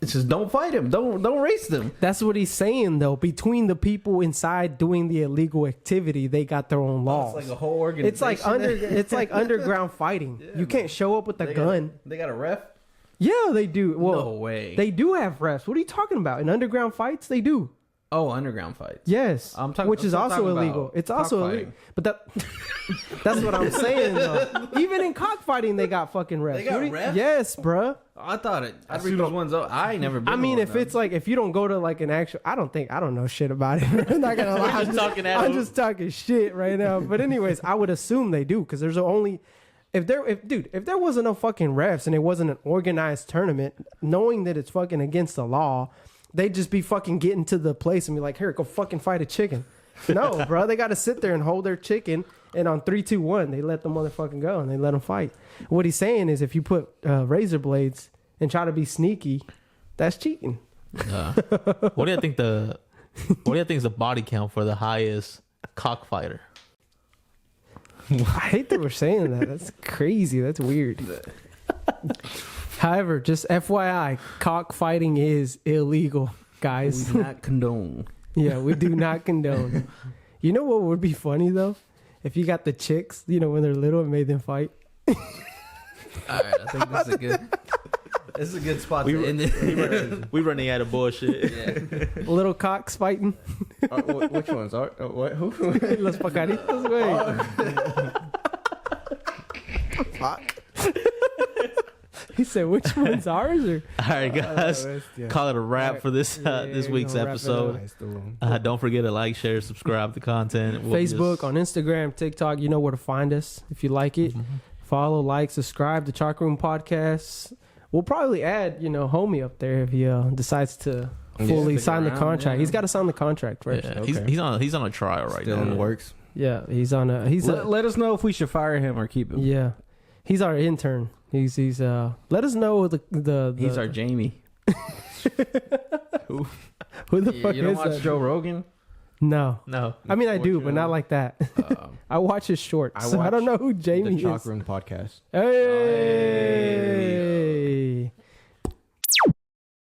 It's just don't fight him. Don't race them. That's what he's saying though. Between the people inside doing the illegal activity, they got their own laws. It's like a whole organization. It's like underground fighting. Yeah, you can't show up with a They gun. They got a ref. Yeah, they do. Well, No way. They do have refs. What are you talking about? In underground fights, they do. Oh, underground fights. Yes, I'm talking- which is I'm also talking about illegal. It's also illegal. cockfighting. But that's what I'm saying though. Even in cockfighting, they got fucking refs. They got What do you- refs? Yes, bruh. I thought it. As soon as one's up, I ain't never been. I mean, to one if of them. it's like if you don't go to like an actual, I don't know shit about it. I'm not gonna lie. We're just talking at I'm him. just talking shit right now. But anyways, I would assume they do because there's only if there wasn't no fucking refs and it wasn't an organized tournament, knowing that it's fucking against the law, they'd just be fucking getting to the place and be like, here, go fucking fight a chicken. No, bro, they got to sit there and hold their chicken, and on 3, 2, 1, they let the motherfucking go and they let them fight. What he's saying is, if you put razor blades and try to be sneaky, that's cheating. What do you think is the body count for the highest cockfighter? I hate that we're saying that. That's crazy. That's weird. However, just FYI, cockfighting is illegal, guys. we do not condone. Yeah, we do not condone. You know what would be funny though? If you got the chicks, when they're little and made them fight. All right, I think this is a good. This is a good spot to end it. We running out of bullshit. Yeah. Little cocks fighting. Which ones are what? Who? Los pacaritos, güey. Fuck. He said, which one's ours? Or? All right, guys, call it a wrap for this this we're week's gonna wrap it episode. Don't forget to like, share, subscribe to content. We'll Facebook, just- on Instagram, TikTok. You know where to find us if you like it. Follow, like, subscribe to Chalk Room Podcasts. We'll probably add, Homie up there if he decides to fully stick sign the around, contract. yeah. He's got to sign the contract first. Yeah, Okay. he's on a trial right Still now. in the works. Yeah, he's on a. Let us know if we should fire him or keep him. Yeah, he's our intern. He's let us know the He's our Jamie. who the fuck You don't is watch that? Joe Rogan? No, No, I mean I do, but not like that. I watch his shorts. I don't know who Jamie The Chalk is. Room Podcast. Hey.